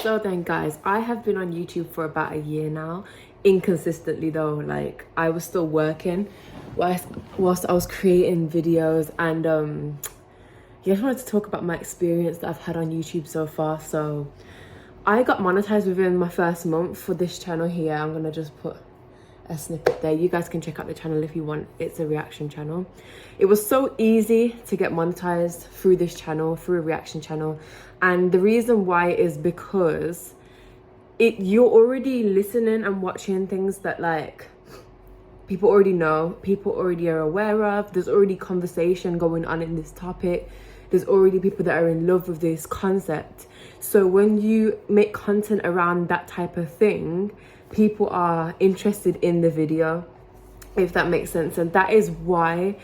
So then guys, I have been on YouTube for about a year now, inconsistently though. Like, I was still working whilst I was creating videos, and yeah, I just wanted to talk about my experience that I've had on YouTube so far. So I got monetized within my first month for this channel here. I'm gonna just put a snippet there. You guys can check out the channel if you want. It's a reaction channel. It was so easy to get monetized through this channel, through a reaction channel, and the reason why is because you're already listening and watching things that like people already know, people already are aware of. There's already conversation going on in this topic. There's already people that are in love with this concept. So when you make content around that type of thing, people are interested in the video, if that makes sense. And that is why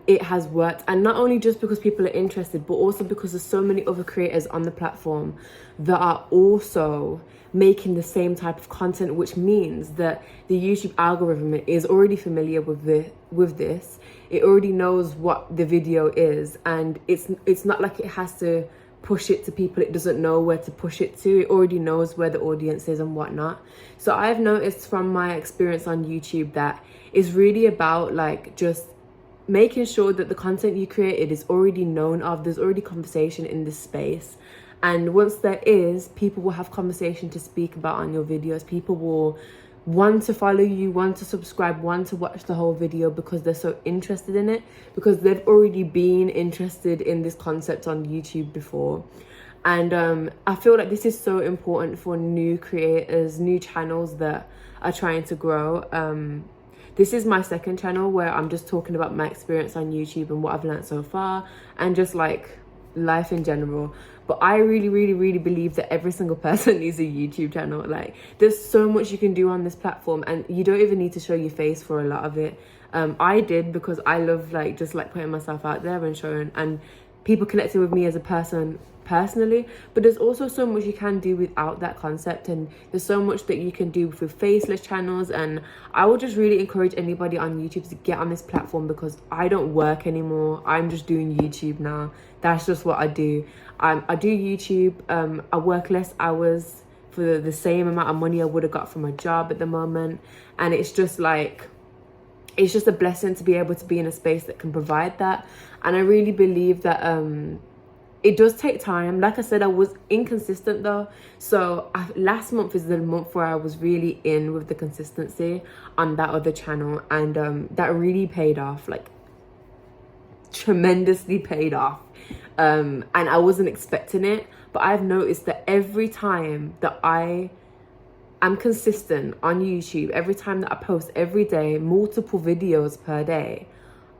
it has worked. And not only just because people are interested, but also because there's so many other creators on the platform that are also making the same type of content, which means that the YouTube algorithm is already familiar with this. It already knows what the video is, and it's not like it has to push it to people it doesn't know where to push it to. It already knows where the audience is and whatnot. So I've noticed from my experience on YouTube that it's really about like just making sure that the content you created is already known of. There's already conversation in this space, and once there is, people will have conversation to speak about on your videos. People will want to follow you, want to subscribe, want to watch the whole video because they're so interested in it, because they've already been interested in this concept on YouTube before. And I feel like this is so important for new creators, new channels that are trying to grow. This is my second channel where I'm just talking about my experience on YouTube and what I've learned so far, and just like life in general. But I really believe that every single person needs a YouTube channel. Like, there's so much you can do on this platform, and you don't even need to show your face for a lot of it. I did, because I love like just like putting myself out there and showing, and people connecting with me as a person personally. But there's also so much you can do without that concept, and there's so much that you can do with faceless channels. And I would just really encourage anybody on YouTube to get on this platform, because I don't work anymore. I'm just doing YouTube now. That's just what I do. I do YouTube. I work less hours for the same amount of money I would have got from a job at the moment, and it's just like, it's just a blessing to be able to be in a space that can provide that. And I really believe that it does take time. Like I said, I was inconsistent though. So last month is the month where I was really in with the consistency on that other channel, and that really paid off, like tremendously paid off. And I wasn't expecting it, but I've noticed that every time that I am consistent on YouTube, every time that I post every day, multiple videos per day,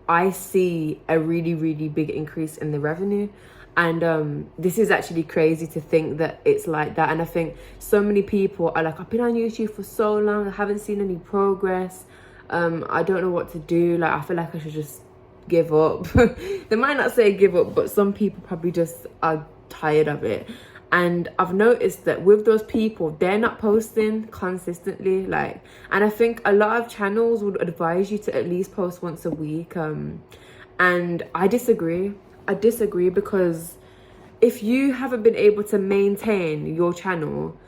I see a really big increase in the revenue. And this is actually crazy to think that it's like that. And I think so many people are like, I've been on YouTube for so long, I haven't seen any progress, I don't know what to do, like I feel like I should just give up. They might not say give up, but some people probably just are tired of it. And I've noticed that with those people, they're not posting consistently. Like, and I think a lot of channels would advise you to at least post once a week. And I disagree. Because if you haven't been able to maintain your channel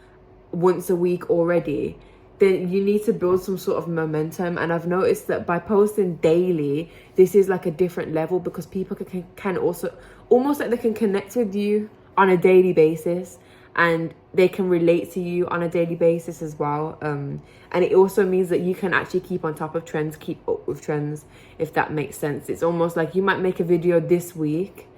once a week already, then you need to build some sort of momentum. And I've noticed that by posting daily, this is like a different level, because people can also almost like they can connect with you on a daily basis, and they can relate to you on a daily basis as well. And it also means that you can actually keep on top of trends, keep up with trends, if that makes sense. It's almost like you might make a video this week,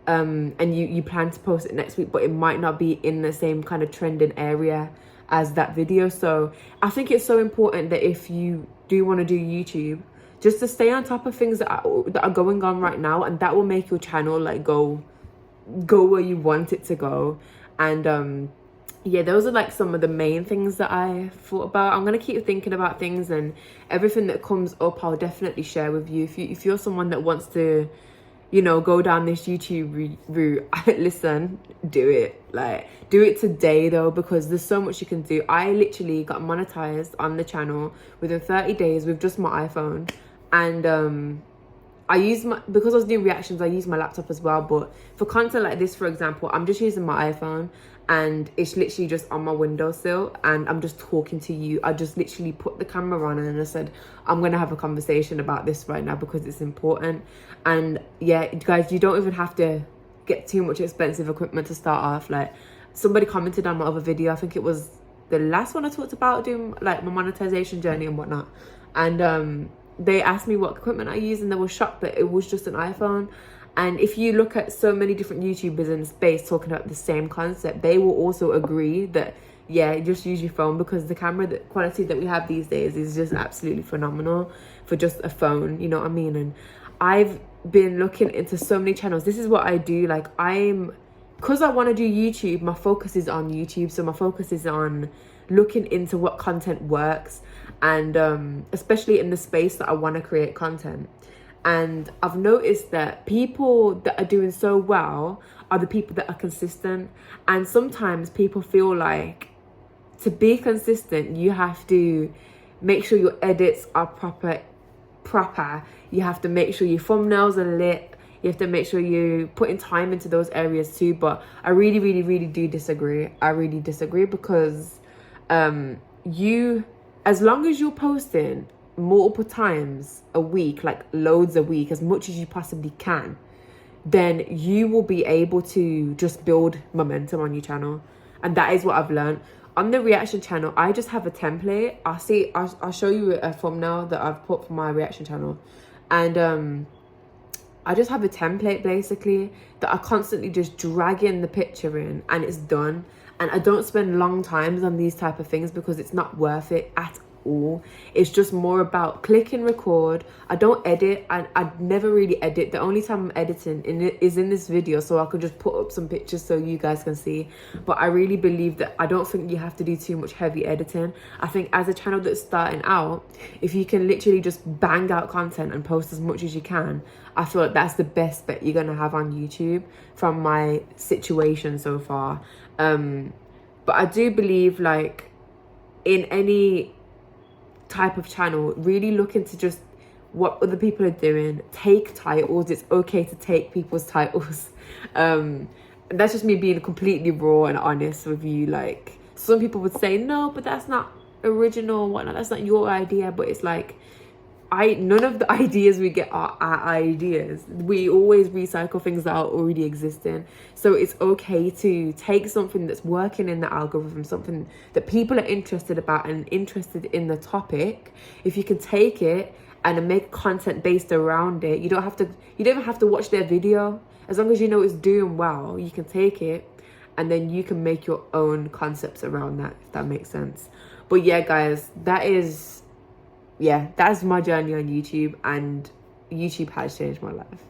and you plan to post it next week, but it might not be in the same kind of trending area as that video. So I think it's so important that if you do want to do YouTube, just to stay on top of things that are going on right now, and that will make your channel like go where you want it to go. And yeah, those are like some of the main things that I thought about. I'm gonna keep thinking about things, and everything that comes up I'll definitely share with you. If you're someone that wants to, you know, go down this YouTube route, listen, do it. Like, do it today though, because there's so much you can do. I literally got monetized on the channel within 30 days with just my iPhone, and I use because I was doing reactions, I use my laptop as well. But for content like this, for example, I'm just using my iPhone, and it's literally just on my windowsill, and I'm just talking to you. I just literally put the camera on, and I said, I'm gonna have a conversation about this right now because it's important. And yeah, guys, you don't even have to get too much expensive equipment to start off. Like, somebody commented on my other video, I think it was the last one I talked about doing like my monetization journey and whatnot, and they asked me what equipment I use, and they were shocked that it was just an iPhone. And if you look at so many different YouTubers in the space talking about the same concept, they will also agree that, yeah, just use your phone, because the camera quality that we have these days is just absolutely phenomenal for just a phone, you know what I mean? And I've been looking into so many channels. This is what I do. Like, because I want to do YouTube, my focus is on YouTube. So my focus is on looking into what content works, and especially in the space that I want to create content. And I've noticed that people that are doing so well are the people that are consistent. And sometimes people feel like to be consistent, you have to make sure your edits are proper. You have to make sure your thumbnails are lit. You have to make sure you're putting time into those areas too. But I really, really, really do disagree. I really disagree, because as long as you're posting multiple times a week, like loads a week, as much as you possibly can, then you will be able to just build momentum on your channel. And that is what I've learned. On the reaction channel, I just have a template. I'll show you a thumbnail that I've put for my reaction channel. And I just have a template basically that I constantly just drag in the picture in, and it's done. And I don't spend long times on these type of things because it's not worth it at all. It's just more about click and record. I don't edit, and I never really edit. The only time I'm editing is in this video, so I could just put up some pictures so you guys can see. But I really believe that I don't think you have to do too much heavy editing. I think as a channel that's starting out, if you can literally just bang out content and post as much as you can, I feel like that's the best bet you're gonna have on YouTube from my situation so far. But I do believe, like, in any type of channel, really look into just what other people are doing. Take titles. It's okay to take people's titles. That's just me being completely raw and honest with you. Like, some people would say, no, but that's not original, whatnot, that's not your idea. But it's like, none of the ideas we get are our ideas. We always recycle things that are already existing. So it's okay to take something that's working in the algorithm, something that people are interested about and interested in the topic. If you can take it and make content based around it, you don't even have to watch their video. As long as you know it's doing well, you can take it and then you can make your own concepts around that, if that makes sense. But yeah, guys, that's my journey on YouTube, and YouTube has changed my life.